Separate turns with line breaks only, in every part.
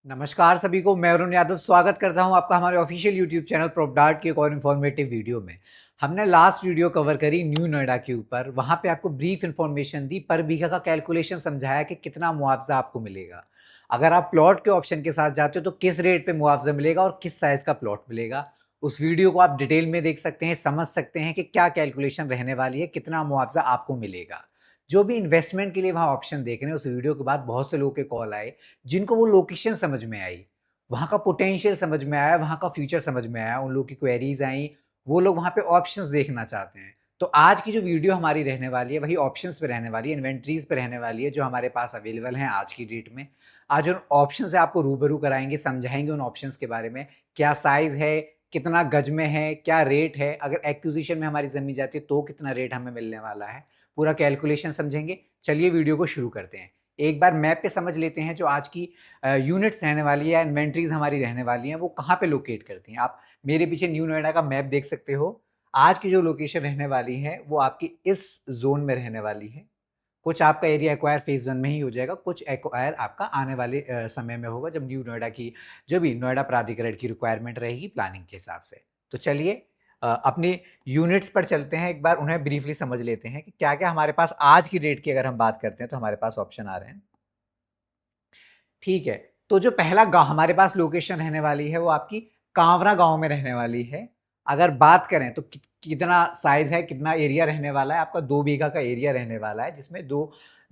नमस्कार सभी को, मैं अरुण यादव स्वागत करता हूं आपका हमारे ऑफिशियल यूट्यूब चैनल प्रोपडार्ट की एक और इन्फॉर्मेटिव वीडियो में। हमने लास्ट वीडियो कवर करी न्यू नोएडा के ऊपर। वहां पे आपको ब्रीफ इन्फॉर्मेशन दी, पर बीघा का कैलकुलेशन समझाया कि कितना मुआवजा आपको मिलेगा। अगर आप प्लॉट के ऑप्शन के साथ जाते हो तो किस रेट पे मुआवजा मिलेगा और किस साइज का प्लॉट मिलेगा। उस वीडियो को आप डिटेल में देख सकते हैं, समझ सकते हैं कि क्या कैलकुलेशन रहने वाली है, कितना मुआवजा आपको मिलेगा। जो भी इन्वेस्टमेंट के लिए वहां ऑप्शन देख रहे हैं, उस वीडियो के बाद बहुत से लोगों के कॉल आए जिनको वो लोकेशन समझ में आई, वहाँ का पोटेंशियल समझ में आया, वहाँ का फ्यूचर समझ में आया, उन लोगों की क्वेरीज आई, वो लोग वहाँ पे ऑप्शंस देखना चाहते हैं। तो आज की जो वीडियो हमारी रहने वाली है वही ऑप्शंस पे रहने वाली है, इन्वेंट्रीज पे रहने वाली है जो हमारे पास अवेलेबल हैं आज की डेट में। आज उन ऑप्शन से आपको रूबरू कराएंगे, समझाएंगे उन ऑप्शंस के बारे में, क्या साइज है, कितना गज में है, क्या रेट है, अगर एक्विजिशन में हमारी जमीन जाती है तो कितना रेट हमें मिलने वाला है, पूरा कैलकुलेशन समझेंगे। चलिए वीडियो को शुरू करते हैं। एक बार मैप पे समझ लेते हैं जो आज की यूनिट्स रहने वाली है, इन्वेंट्रीज हमारी रहने वाली हैं, वो कहाँ पे लोकेट करती हैं। आप मेरे पीछे न्यू नोएडा का मैप देख सकते हो। आज की जो लोकेशन रहने वाली है वो आपकी इस जोन में रहने वाली है। कुछ आपका एरिया एक्वायर फेज 1 में ही हो जाएगा, कुछ एक्वायर आपका आने वाले समय में होगा जब न्यू नोएडा की जो भी नोएडा प्राधिकरण की रिक्वायरमेंट रहेगी प्लानिंग के हिसाब से। तो चलिए अपनी यूनिट्स पर चलते हैं, एक बार उन्हें ब्रीफली समझ लेते हैं कि क्या क्या हमारे पास आज की डेट की अगर हम बात करते हैं तो हमारे पास ऑप्शन आ रहे हैं। ठीक है, तो जो पहला गाँव हमारे पास लोकेशन रहने वाली है वो आपकी कांवरा गाँव में रहने वाली है। अगर बात करें तो कितना साइज़ है, कितना एरिया रहने वाला है, आपका 2 बीघा का एरिया रहने वाला है, जिसमें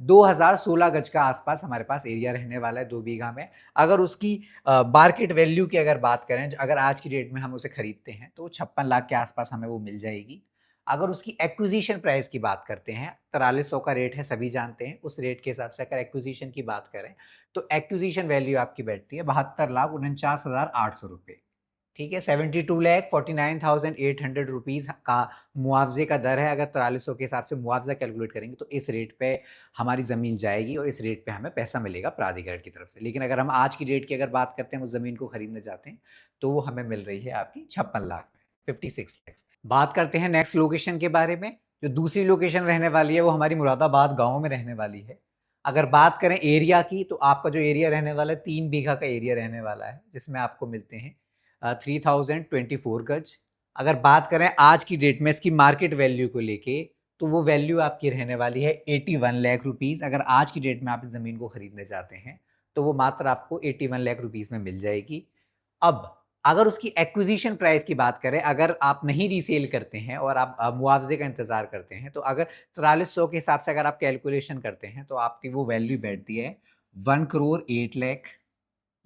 2016 गज का आसपास हमारे पास एरिया रहने वाला है 2 बीघा में। अगर उसकी मार्केट वैल्यू की अगर बात करें, अगर आज की डेट में हम उसे खरीदते हैं तो 56 लाख के आसपास हमें वो मिल जाएगी। अगर उसकी एक्विजिशन प्राइस की बात करते हैं, 4300 का रेट है, सभी जानते हैं। उस रेट के हिसाब से अगर एक्विजिशन की बात करें तो एक्विजिशन वैल्यू आपकी बैठती है 72,49,800 रुपये। ठीक है, 72,49,800 रुपीज़ का मुआवजे का दर है। अगर 4300 के हिसाब से मुआवजा कैलकुलेट करेंगे तो इस रेट पे हमारी ज़मीन जाएगी और इस रेट पे हमें पैसा मिलेगा प्राधिकरण की तरफ से। लेकिन अगर हम आज की डेट की अगर बात करते हैं, उस ज़मीन को खरीदने जाते हैं तो वो हमें मिल रही है आपकी 56 लाख में, 56 लैक्स। बात करते हैं नेक्स्ट लोकेशन के बारे में। जो दूसरी लोकेशन रहने वाली है वो हमारी मुरादाबाद गाँव में रहने वाली है। अगर बात करें एरिया की तो आपका जो एरिया रहने वाला है 3 बीघा का एरिया रहने वाला है, जिसमें आपको मिलते हैं 3024 गज। अगर बात करें आज की डेट में इसकी मार्केट वैल्यू को लेके तो वो वैल्यू आपकी रहने वाली है 81 लाख रुपीज़। अगर आज की डेट में आप इस ज़मीन को खरीदने जाते हैं तो वो मात्र आपको 81 लाख रुपीज़ में मिल जाएगी। अब अगर उसकी एक्विजिशन प्राइस की बात करें, अगर आप नहीं रीसेल करते हैं और आप मुआवजे का इंतजार करते हैं, तो अगर 4300 के हिसाब से अगर आप कैलकुलेशन करते हैं तो आपकी वो वैल्यू बैठती है 1,08,00,000।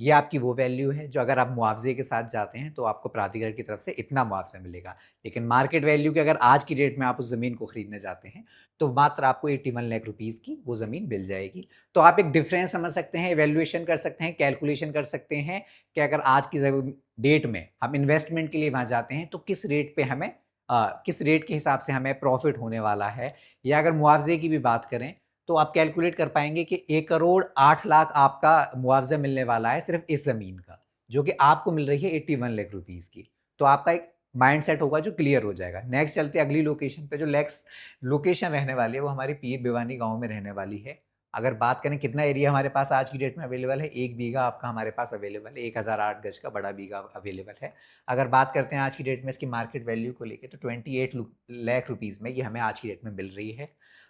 ये आपकी वो वैल्यू है जो अगर आप मुआवजे के साथ जाते हैं तो आपको प्राधिकरण की तरफ से इतना मुआवजा मिलेगा। लेकिन मार्केट वैल्यू की अगर आज की डेट में आप उस ज़मीन को खरीदने जाते हैं तो मात्र आपको 81 लाख रुपीज़ की वो ज़मीन मिल जाएगी। तो आप एक डिफरेंस समझ सकते हैं, इवैल्यूएशन कर सकते हैं, कैलकुलेशन कर सकते हैं कि अगर आज की डेट में हम इन्वेस्टमेंट के लिए वहाँ जाते हैं तो किस रेट पे हमें किस रेट के हिसाब से हमें प्रॉफिट होने वाला है। या अगर मुआवजे की भी बात करें तो आप कैलकुलेट कर पाएंगे कि 1,08,00,000 आपका मुआवजा मिलने वाला है सिर्फ इस ज़मीन का, जो कि आपको मिल रही है 81 लाख रुपीज़ की। तो आपका एक माइंड सेट होगा जो क्लियर हो जाएगा। नेक्स्ट चलते हैं अगली लोकेशन पे। जो नेक्स्ट लोकेशन रहने वाली है वो हमारी पीर भिवानी गाँव में रहने वाली है। अगर बात करें कितना एरिया हमारे पास आज की डेट में अवेलेबल है, 1 बीघा आपका हमारे पास अवेलेबल है, 1008 गज का बड़ा बीघा अवेलेबल है। अगर बात करते हैं आज की डेट में इसकी मार्केट वैल्यू को लेके तो 28 लाख रुपीज़ में ये हमें आज की डेट में मिल रही है।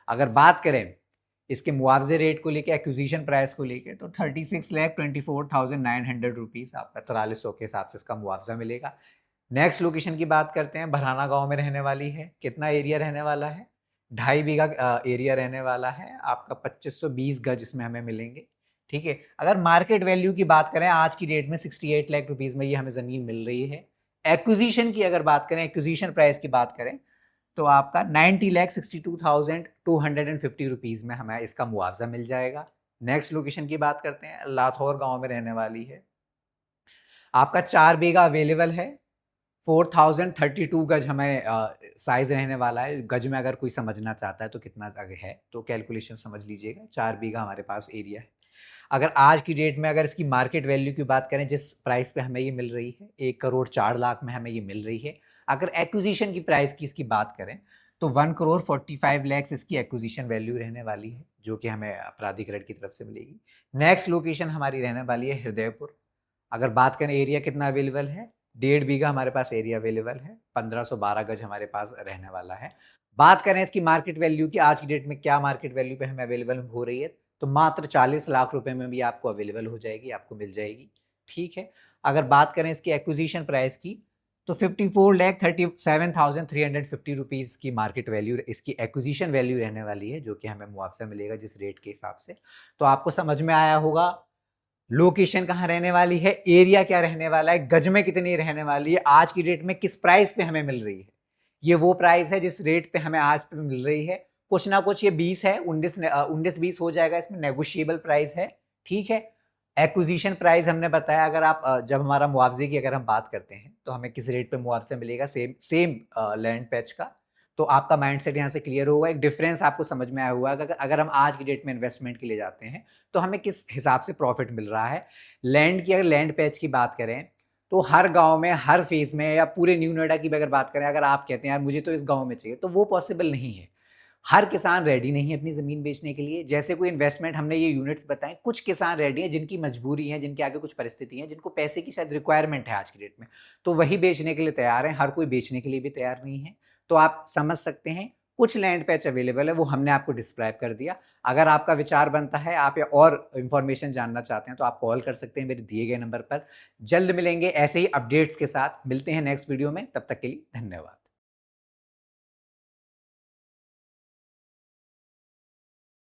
अगर बात करें इसके मुआवजे रेट को लेके, एक्विजिशन प्राइस को लेके, तो 36,24,900 रुपीज़ आपका 4300 के हिसाब से इसका मुआवजा मिलेगा। नेक्स्ट लोकेशन की बात करते हैं, भराना गांव में रहने वाली है। कितना एरिया रहने वाला है? 2.5 बीघा एरिया रहने वाला है आपका, 2520 गज इसमें हमें मिलेंगे। ठीक है, अगर मार्केट वैल्यू की बात करें आज की डेट में 68 लाख रुपीज़ में ये हमें ज़मीन मिल रही है। एक्विजिशन की अगर बात करें, एक्विजिशन प्राइस की बात करें तो आपका 90,62,250 में हमें इसका मुआवजा मिल जाएगा। नेक्स्ट लोकेशन की बात करते हैं, लाथौर गांव में रहने वाली है। आपका 4 बीघा अवेलेबल है, 4032 गज हमें साइज रहने वाला है। गज में अगर कोई समझना चाहता है तो कितना है तो कैलकुलेशन समझ लीजिएगा। 4 बीघा हमारे पास एरिया है। अगर आज की डेट में अगर इसकी मार्केट वैल्यू की बात करें, जिस प्राइस पे हमें ये मिल रही है, 1,04,00,000 में हमें ये मिल रही है। अगर एक्विजिशन की प्राइस की इसकी बात करें तो 1,45,00,000 इसकी एक्विजिशन वैल्यू रहने वाली है, जो कि हमें प्राधिकरण की तरफ से मिलेगी। नेक्स्ट लोकेशन हमारी रहने वाली है हृदयपुर। अगर बात करें एरिया कितना अवेलेबल है, 1.5 बीघा हमारे पास एरिया अवेलेबल है, 1512 गज हमारे पास रहने वाला है। बात करें इसकी मार्केट वैल्यू की, आज की डेट में क्या मार्केट वैल्यू पे हमें अवेलेबल हो रही है, तो मात्र 40 लाख रुपए में भी आपको अवेलेबल हो जाएगी, आपको मिल जाएगी। ठीक है। अगर बात करें इसकी एक्विजिशन प्राइस की, तो 54,37,350 रुपीज़ की मार्केट वैल्यू इसकी एक्विजिशन वैल्यू रहने वाली है, जो कि हमें मुआवजा मिलेगा जिस रेट के हिसाब से। तो आपको समझ में आया होगा लोकेशन कहाँ रहने वाली है, एरिया क्या रहने वाला है, गज में कितनी रहने वाली है, आज की डेट में किस प्राइस पे हमें मिल रही है। ये वो प्राइस है जिस रेट पे हमें आज पे मिल रही है। कुछ ना कुछ ये 20 है, 19-20 हो जाएगा, इसमें नेगोशिएबल प्राइस है। ठीक है। एक्विजिशन प्राइस हमने बताया, अगर आप जब हमारा मुआवजे की अगर हम बात करते हैं तो हमें किस रेट पे मुआवजा मिलेगा सेम सेम लैंड पैच का, तो आपका माइंडसेट यहाँ से क्लियर होगा। एक डिफरेंस आपको समझ में आया हुआ है, अगर हम आज की डेट में इन्वेस्टमेंट के लिए जाते हैं तो हमें किस हिसाब से प्रॉफिट मिल रहा है। लैंड की अगर लैंड पैच की बात करें तो हर गांव में, हर फेज में, या पूरे न्यू नोएडा की भी अगर बात करें, अगर आप कहते हैं यार मुझे तो इस गांव में चाहिए, तो वो पॉसिबल नहीं है। हर किसान रेडी नहीं है अपनी ज़मीन बेचने के लिए। जैसे कोई इन्वेस्टमेंट हमने ये यूनिट्स बताएं, कुछ किसान रेडी हैं जिनकी मजबूरी है, जिनके आगे कुछ परिस्थिति है, जिनको पैसे की शायद रिक्वायरमेंट है आज की डेट में, तो वही बेचने के लिए तैयार हैं। हर कोई बेचने के लिए भी तैयार नहीं है। तो आप समझ सकते हैं कुछ लैंड पैच अवेलेबल है, वो हमने आपको डिस्क्राइब कर दिया। अगर आपका विचार बनता है, आप या और इन्फॉर्मेशन जानना चाहते हैं, तो आप कॉल कर सकते हैं मेरे दिए गए नंबर पर। जल्द मिलेंगे ऐसे ही अपडेट्स के साथ। मिलते हैं नेक्स्ट वीडियो में, तब तक के लिए धन्यवाद।